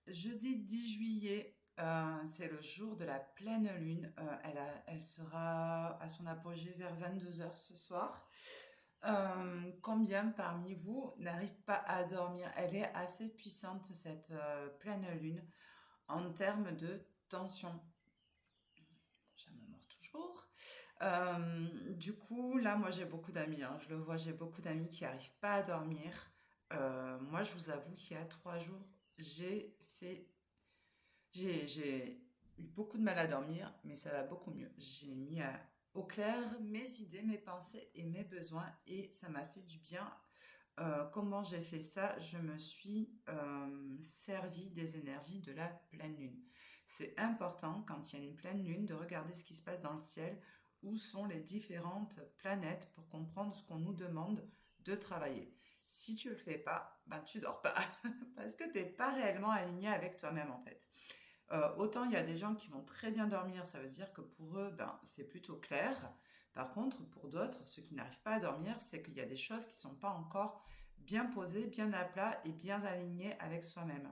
Jeudi 10 juillet, c'est le jour de la pleine lune. Elle sera à son apogée vers 22 heures ce soir. Combien parmi vous n'arrivent pas à dormir? Elle est assez puissante, cette pleine lune, en termes de tension. Ça me mord toujours. Du coup, là, moi, j'ai beaucoup d'amis, hein. Je le vois, j'ai beaucoup d'amis qui n'arrivent pas à dormir. Moi, je vous avoue qu'il y a 3 jours, j'ai eu beaucoup de mal à dormir, mais ça va beaucoup mieux. J'ai mis au clair mes idées, mes pensées et mes besoins, et ça m'a fait du bien. Comment j'ai fait ça? Je me suis servi des énergies de la pleine lune. C'est important, quand il y a une pleine lune, de regarder ce qui se passe dans le ciel, où sont les différentes planètes, pour comprendre ce qu'on nous demande de travailler. Si tu le fais pas, ben tu dors pas, parce que t'es pas réellement aligné avec toi-même en fait. Autant il y a des gens qui vont très bien dormir, ça veut dire que pour eux, ben, c'est plutôt clair. Par contre, pour d'autres, ceux qui n'arrivent pas à dormir, c'est qu'il y a des choses qui ne sont pas encore bien posées, bien à plat et bien alignées avec soi-même.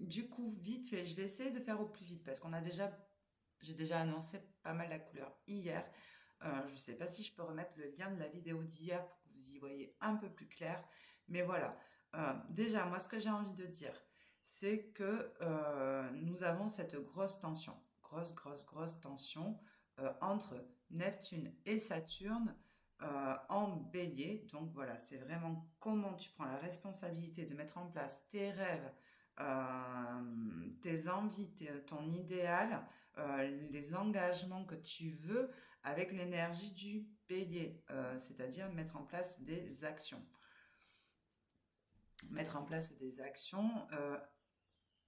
Du coup, vite fait, je vais essayer de faire au plus vite parce j'ai déjà annoncé pas mal la couleur hier. Je ne sais pas si je peux remettre le lien de la vidéo d'hier pour que vous y voyez un peu plus clair. Mais voilà. Déjà, moi, ce que j'ai envie de dire, c'est que nous avons cette grosse tension, grosse tension entre Neptune et Saturne en bélier. Donc voilà, c'est vraiment comment tu prends la responsabilité de mettre en place tes rêves, tes envies, ton idéal, les engagements que tu veux avec l'énergie du bélier, c'est-à-dire mettre en place des actions. Mettre en place des actions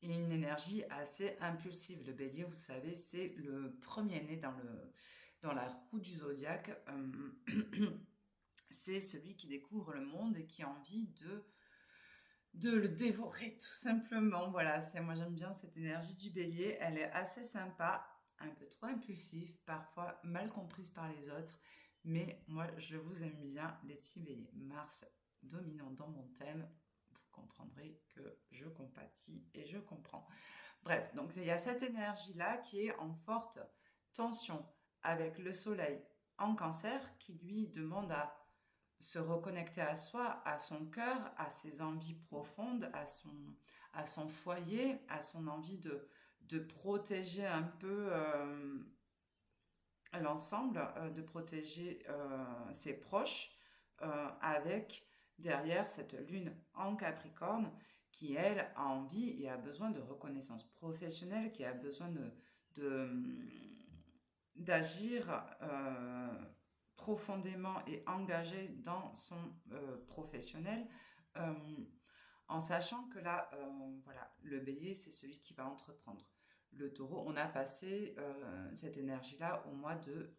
et une énergie assez impulsive. Le bélier, vous savez, c'est le premier-né dans la roue du zodiaque. C'est celui qui découvre le monde et qui a envie de le dévorer tout simplement. Voilà, moi j'aime bien cette énergie du bélier. Elle est assez sympa, un peu trop impulsive, parfois mal comprise par les autres. Mais moi je vous aime bien, les petits béliers. Mars dominant dans mon thème, vous comprendrez que je compatis et je comprends. Bref, donc il y a cette énergie-là qui est en forte tension avec le soleil en cancer qui lui demande à se reconnecter à soi, à son cœur, à ses envies profondes, à son foyer, à son envie de protéger un peu l'ensemble, de protéger ses proches, avec derrière cette lune en Capricorne qui, elle, a envie et a besoin de reconnaissance professionnelle, qui a besoin de- d'agir profondément et engagé dans son professionnel, euh, en sachant que là, voilà, le bélier, c'est celui qui va entreprendre. Le taureau, on a passé cette énergie-là au mois de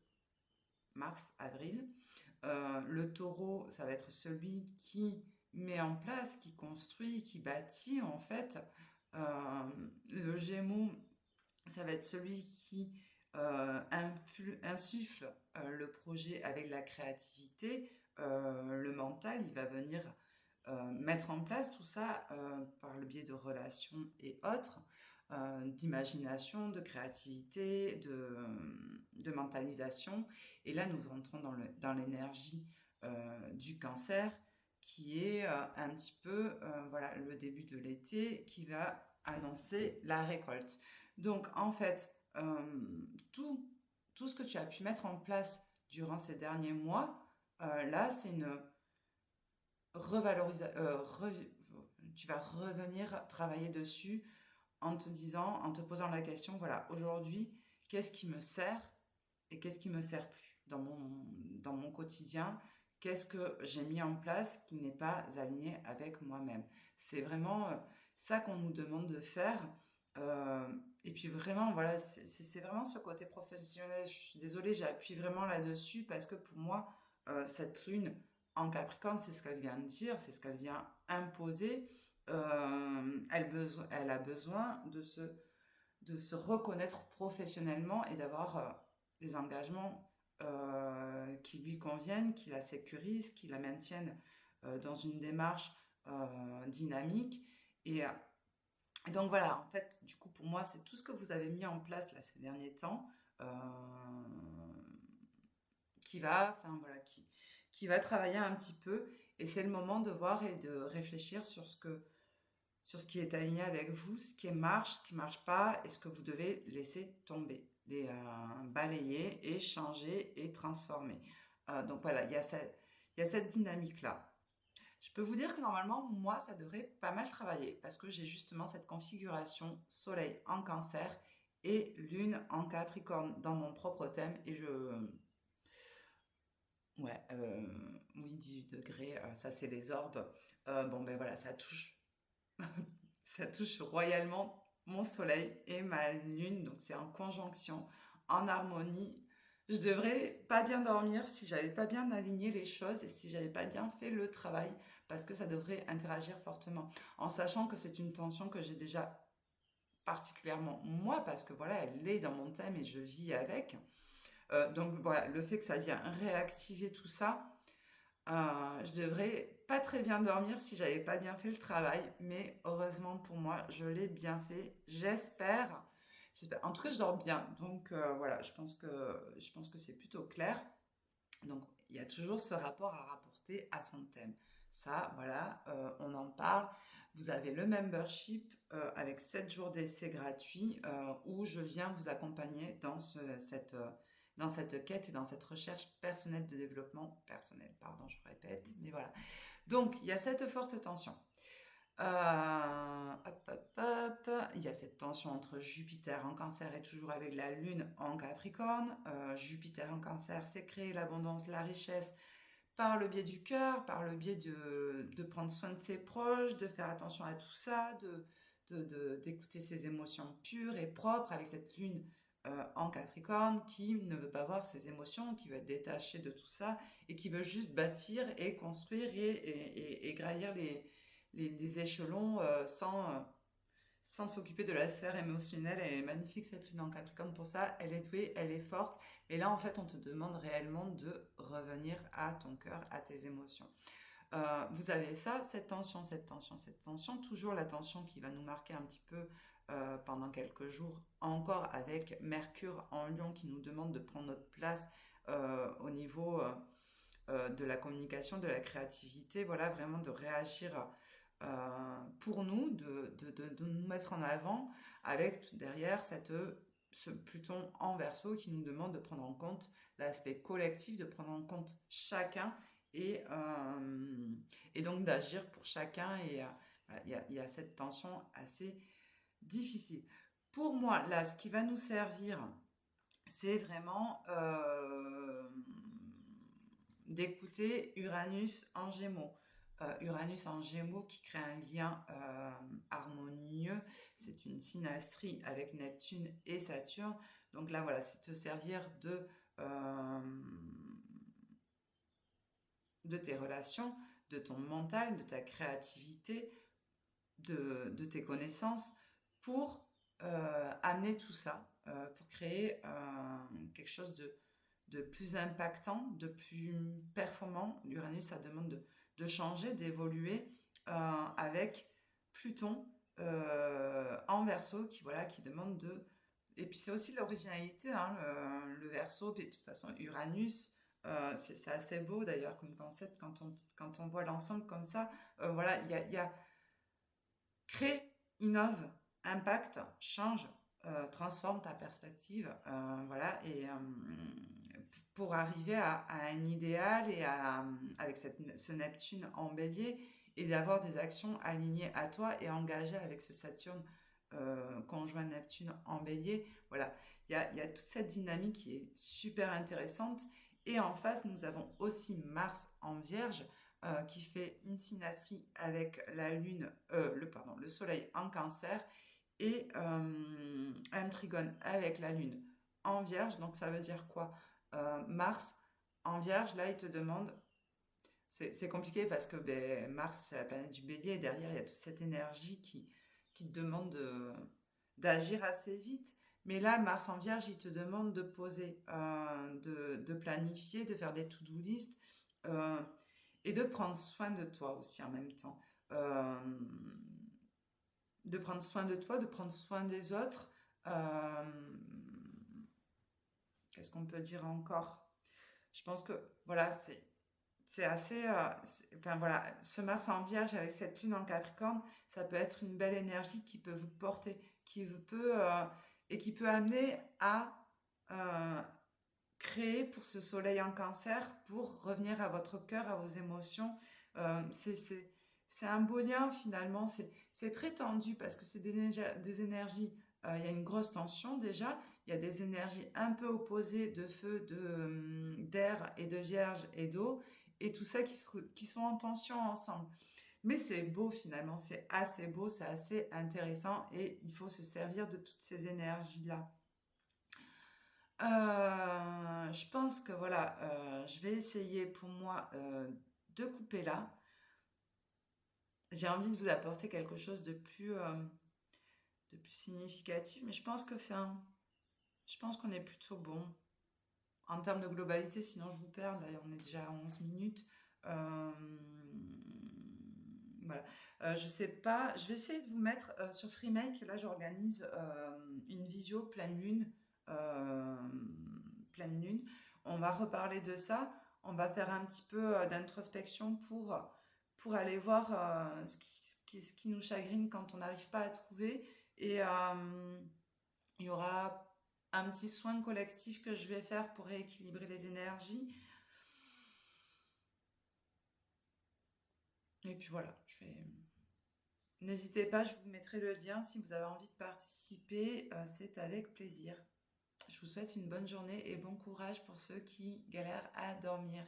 mars-avril. Le taureau, ça va être celui qui met en place, qui construit, qui bâtit en fait. Le gémeau, ça va être celui qui insuffle le projet avec la créativité, le mental, il va venir mettre en place tout ça par le biais de relations et autres, d'imagination, de créativité, de mentalisation. Et là, nous entrons dans l'énergie du cancer, qui est un petit peu voilà, le début de l'été, qui va annoncer la récolte. Donc, en fait, tout ce que tu as pu mettre en place durant ces derniers mois, là, c'est une revalorisation. Tu vas revenir travailler dessus en te disant, en te posant la question, voilà, aujourd'hui, qu'est-ce qui me sert et qu'est-ce qui me sert plus dans mon quotidien? Qu'est-ce que j'ai mis en place qui n'est pas aligné avec moi-même? C'est vraiment ça qu'on nous demande de faire. Euh, et puis vraiment, voilà, c'est vraiment ce côté professionnel. Je suis désolée, j'appuie vraiment là-dessus parce que pour moi, cette lune en Capricorne, c'est ce qu'elle vient de dire, c'est ce qu'elle vient imposer. Elle a besoin de se reconnaître professionnellement et d'avoir des engagements qui lui conviennent, qui la sécurisent, qui la maintiennent dans une démarche dynamique. Et donc voilà, en fait, du coup, pour moi, c'est tout ce que vous avez mis en place là ces derniers temps euh, qui va travailler un petit peu. Et c'est le moment de voir et de réfléchir sur ce qui est aligné avec vous, ce qui marche, ce qui marche pas, et ce que vous devez laisser tomber, balayer et changer et transformer. Donc voilà, il y a cette dynamique-là. Je peux vous dire que normalement, moi, ça devrait pas mal travailler parce que j'ai justement cette configuration Soleil en Cancer et Lune en Capricorne dans mon propre thème. Ouais, oui, 18 degrés, ça c'est les orbes. Bon, ben voilà, ça touche royalement mon Soleil et ma Lune, donc c'est en conjonction, en harmonie. Je devrais pas bien dormir si j'avais pas bien aligné les choses et si j'avais pas bien fait le travail, parce que ça devrait interagir fortement. En sachant que c'est une tension que j'ai déjà particulièrement moi, parce que voilà, elle est dans mon thème et je vis avec. Donc voilà, le fait que ça vient réactiver tout ça, je devrais pas très bien dormir si j'avais pas bien fait le travail, mais heureusement pour moi, je l'ai bien fait. J'espère. En tout cas, je dors bien, donc voilà, je pense que c'est plutôt clair. Donc, il y a toujours ce rapport à rapporter à son thème. Ça, voilà, on en parle. Vous avez le membership avec 7 jours d'essai gratuit où je viens vous accompagner dans cette quête et dans cette recherche personnelle de développement personnel. Pardon, je répète, mais voilà. Donc, il y a cette forte tension. Il y a cette tension entre Jupiter en Cancer et toujours avec la Lune en Capricorne. Jupiter en Cancer, c'est créer l'abondance, la richesse par le biais du cœur, par le biais de prendre soin de ses proches, de faire attention à tout ça, d'écouter ses émotions pures et propres avec cette Lune en Capricorne qui ne veut pas voir ses émotions, qui veut être détaché de tout ça et qui veut juste bâtir et construire et gravir les échelons sans s'occuper de la sphère émotionnelle. Elle est magnifique cette lune en Capricorne pour ça, elle est douée, elle est forte, mais là en fait on te demande réellement de revenir à ton cœur, à tes émotions. Vous avez ça, cette tension, cette tension, cette tension, toujours la tension qui va nous marquer un petit peu pendant quelques jours, encore avec Mercure en Lion qui nous demande de prendre notre place au niveau de la communication, de la créativité, voilà, vraiment de réagir pour nous, de nous mettre en avant avec derrière ce Pluton en Verseau qui nous demande de prendre en compte l'aspect collectif, de prendre en compte chacun et donc d'agir pour chacun. Et il y a cette tension assez difficile. Pour moi, là, ce qui va nous servir, c'est vraiment d'écouter Uranus en Gémeaux. Uranus en Gémeaux qui crée un lien harmonieux. C'est une synastrie avec Neptune et Saturne. Donc là, voilà, c'est te servir de tes relations, de ton mental, de ta créativité, de tes connaissances pour amener tout ça, pour créer quelque chose de plus impactant, de plus performant. L'Uranus, ça demande de changer, d'évoluer avec Pluton en Verseau qui demande de... Et puis c'est aussi l'originalité, hein, le Verseau, puis de toute façon Uranus, c'est assez beau d'ailleurs comme concept quand on voit l'ensemble comme ça. Voilà, il y a crée, innove, impacte, change, transforme ta perspective, voilà, et pour arriver à un idéal et avec ce Neptune en bélier et d'avoir des actions alignées à toi et engagées avec ce Saturne conjoint Neptune en bélier. Voilà, il y a toute cette dynamique qui est super intéressante. Et en face, nous avons aussi Mars en Vierge qui fait une synastrie avec la Lune, le Soleil en Cancer et un trigone avec la Lune en Vierge. Donc ça veut dire quoi? Mars en Vierge, là, il te demande... C'est compliqué parce que Mars, c'est la planète du bélier et derrière, il y a toute cette énergie qui te demande d'agir assez vite. Mais là, Mars en Vierge, il te demande de poser, de planifier, de faire des to-do list et de prendre soin de toi aussi en même temps. euh, de prendre soin de toi, de prendre soin des autres. Qu'est-ce qu'on peut dire encore? Je pense que voilà, c'est assez. Enfin voilà, ce Mars en Vierge avec cette Lune en Capricorne, ça peut être une belle énergie qui peut vous porter, et qui peut amener à euh, créer pour ce Soleil en Cancer, pour revenir à votre cœur, à vos émotions. Euh, c'est c'est c'est un beau lien finalement. C'est très tendu parce que c'est des énergies. Il y a une grosse tension déjà. Il y a des énergies un peu opposées de feu, d'air et de vierge et d'eau, et tout ça qui sont en tension ensemble. Mais c'est beau finalement, c'est assez beau, c'est assez intéressant et il faut se servir de toutes ces énergies-là. Je pense que voilà, je vais essayer pour moi de couper là. J'ai envie de vous apporter quelque chose de plus significatif, mais je pense qu'on est plutôt bon. En termes de globalité, sinon je vous perds, là on est déjà à 11 minutes. Euh, voilà. Je sais pas, je vais essayer de vous mettre sur Freemake, là j'organise une visio euh, pleine lune. On va reparler de ça, on va faire un petit peu d'introspection pour aller voir ce qui nous chagrine quand on n'arrive pas à trouver. Et il y aura un petit soin collectif que je vais faire pour rééquilibrer les énergies. Et puis voilà, n'hésitez pas, je vous mettrai le lien si vous avez envie de participer, c'est avec plaisir. Je vous souhaite une bonne journée et bon courage pour ceux qui galèrent à dormir.